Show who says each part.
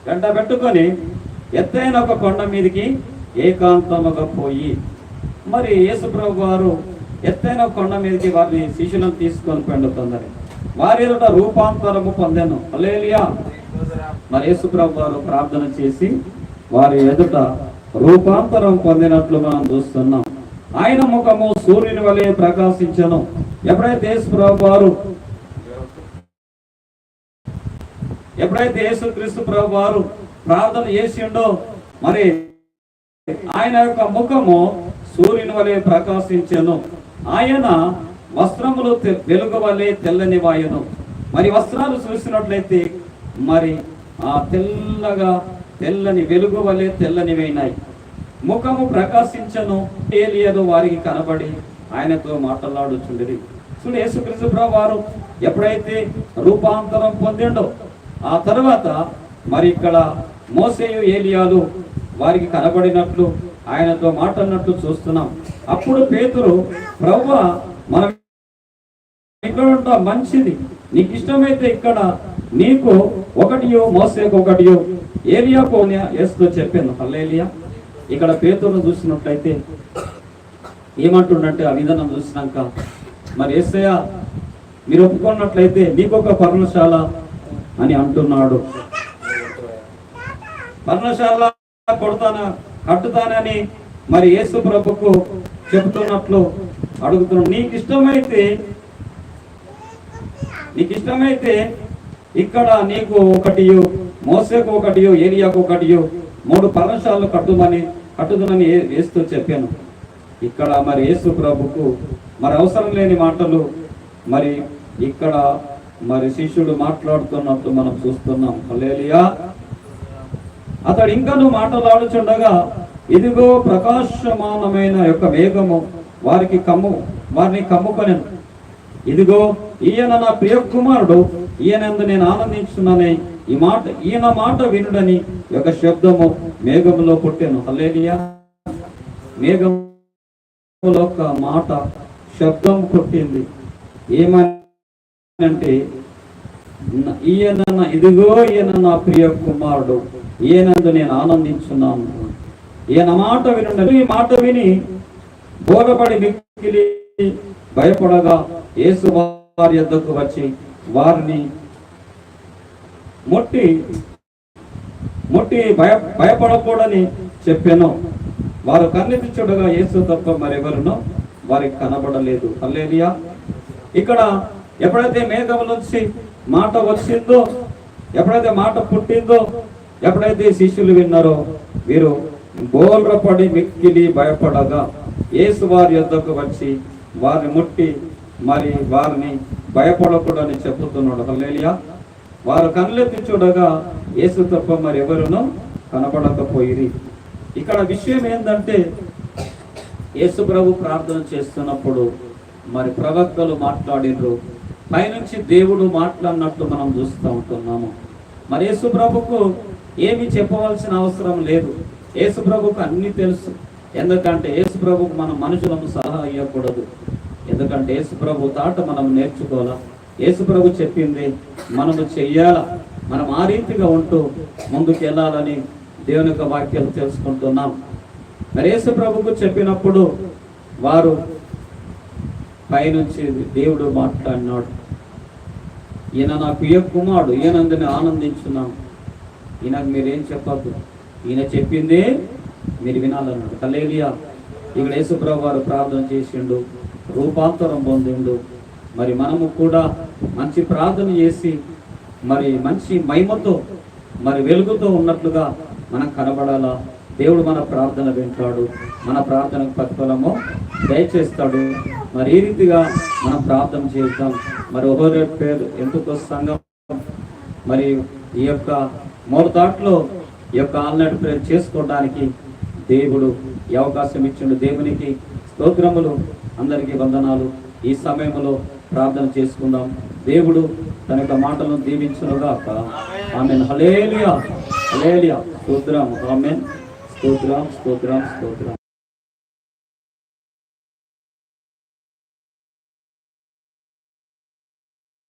Speaker 1: వెంట పెట్టుకొని ఎత్తైన ఒక కొండ మీదకి ఏకాంతముగా పోయి, మరి యేసుప్రభు వారు ఎత్తైన కొండ మీదకి వారిని శిష్యులను తీసుకొని పెండుతుందని వారి ఎదుట రూపాంతరము పొందాను. హల్లెలూయా. మరి యేసుప్రభు వారు ప్రార్థన చేసి వారి ఎదుట రూపాంతరం పొందినట్లు మనం చూస్తున్నాం. ఆయన ముఖము సూర్యుని వలె ప్రకాశించను. ఎప్పుడైతే యేసుక్రీస్తు ప్రభు వారు ప్రార్థన చేసిండో, మరి ఆయన యొక్క ముఖము సూర్యుని వలె ప్రకాశించను. ఆయన వస్త్రములు వెలుగు వలె తెల్లని వాయును. మరి వస్త్రాలు చూసినట్లయితే మరి ఆ తెల్లని వెలుగు వలె తెల్లనివైనాయి. ముఖము ప్రకాశించను. ఏలియాను వారికి కనబడి ఆయనతో మాట్లాడుచుండేది. చూడు, యేసుక్రీస్తు ప్రభు వారు ఎప్పుడైతే రూపాంతరం పొందిండో ఆ తర్వాత మరి ఇక్కడ మోసేయు ఏలియాలు వారికి కనబడినట్లు ఆయనతో మాట్లాడినట్లు చూస్తున్నాం. అప్పుడు పేతురు, ప్రభువా, మనం ఇక్కడ ఉంటా మంచిది, నీకు ఇష్టమైతే ఇక్కడ నీకు ఒకటియో మోసేకు ఒకటియో ఏలియాకు యేసుతో చెప్పాను. హల్లెలూయా. ఇక్కడ పేతురును చూసినట్లయితే ఏమంటుండంటే, ఆ విధానం చూసినాక మరి యేసయ్య మీరు ఒప్పుకున్నట్లయితే నీకొక పర్ణశాల అని అంటున్నాడు. పర్ణశాల కట్టుతానని మరి యేసు ప్రభుకు చెబుతున్నట్లు అడుగుతున్నాడు. నీకు ఇష్టమైతే ఇక్కడ నీకు ఒకటియో మోసేకు ఒకటియో ఏలియాకు ఒకటియో 3 పర్ణశాలలు కట్టుదనని యేసు చెప్పాను. ఇక్కడ మరి యేసు ప్రభుకు మరి అవసరం లేని మాటలు మరి ఇక్కడ మరి శిష్యుడు మాట్లాడుతున్నట్టు మనం చూస్తున్నాం. హల్లెలూయా. అతడు ఇంకను మాట్లాడుచుండగా ఇదిగో ప్రకాశమానమైన యొక్క మేఘము వారిని కమ్ముకొనెను. ఇదిగో ఈయన నా ప్రియ కుమారుడు, ఈయనందు నేను ఆనందించున్నానే, ఈయన మాట వినుడని ఒక శబ్దము మేఘములో పుట్టెను. హల్లెలూయా. మేఘములో ఒక మాట శబ్దం పుట్టింది. ఏమంటే, ఇదిగో ఈయన నా ప్రియ కుమారుడు, ఈయనందు నేను ఆనందించున్నాను, ఈయన మాట వినుండని. ఈ మాట విని బోధపడి మిక్కిలి భయపడగా యేసు వారి యొద్దకు వచ్చి వారిని ముట్టి భయపడకూడని చెప్పాను. వారు కన్నెత్తి చూడగా యేసు తప్ప మరెవరునో వారికి కనబడలేదు. హల్లెలూయా. ఇక్కడ ఎప్పుడైతే మేఘం నుంచి మాట వచ్చిందో, ఎప్పుడైతే మాట పుట్టిందో, ఎప్పుడైతే శిష్యులు విన్నారో వీరు బోల్రపడి మిక్కిలి భయపడగా యేసు వారి యొద్దకు వచ్చి వారిని ముట్టి మరి వారిని భయపడకూడని చెప్పుతున్నాడు. హల్లెలూయా. వారు కళ్ళెత్తి చూడగా యేసు తప్ప మరి ఎవరునో కనబడకపోయిరి. ఇక్కడ విషయం ఏంటంటే, యేసు ప్రభు ప్రార్థన చేస్తున్నప్పుడు మరి ప్రవక్తలు మాట్లాడినరు, పైనుంచి దేవుడు మాట్లాడినట్టు మనం చూస్తూ ఉంటున్నాము. మరి యేసు ప్రభుకు ఏమి చెప్పవలసిన అవసరం లేదు. యేసు ప్రభుకు అన్ని తెలుసు. ఎందుకంటే యేసు ప్రభుకు మనం మనుషులను సలహా ఇవ్వకూడదు. ఎందుకంటే యేసు ప్రభు తాట మనం నేర్చుకోవాలా. యేసు ప్రభు చెప్పింది మనము చెయ్యాలా. మనం ఆ రీతిగా ఉంటూ ముందుకు వెళ్ళాలని దేవుని యొక్క వాక్యాలు తెలుసుకుంటున్నాం. మరి యేసు ప్రభుకు చెప్పినప్పుడు వారు పైనుంచి దేవుడు మాట్లాడినాడు, ఈయన నా ప్రియ కుమారుడు, ఈయనందుని ఆనందించున్నాం, ఈయనకు మీరేం చెప్పద్దు, ఈయన చెప్పిందే మీరు వినాలన్నాడు. హల్లెలూయా. ఇక్కడ యేసు ప్రభు వారు ప్రార్థన చేసిండు, రూపాంతరం పొందిండు. మరి మనము కూడా మంచి ప్రార్థన చేసి మరి మంచి మహిమతో మరి వెలుగుతో ఉన్నట్లుగా మనం కనబడాలా. దేవుడు మన ప్రార్థన వింటాడు, మన ప్రార్థనకు ప్రతిఫలము దయచేస్తాడు. మరి ఈ రీతిగా మనం ప్రార్థన చేద్దాం. మరి ఒకరి పేరు ఎందుకో సంఘం మరి ఈ యొక్క మోరతాట్లో ఈ యొక్క ఆన్లైన్ ప్రేయర్ చేసుకోవడానికి దేవుడు ఈ అవకాశం ఇచ్చిండు. దేవునికి స్తోత్రములు, అందరికీ వందనాలు. ఈ సమయంలో ప్రార్థన చేసుకుందాం. దేవుడు తన యొక్క మాటలను దీవించునుగాక. ఆమేన్. హల్లెలూయా. హల్లెలూయా. స్తోత్రం. ఆమేన్. స్తోత్రం, స్తోత్రం, స్తోత్రం.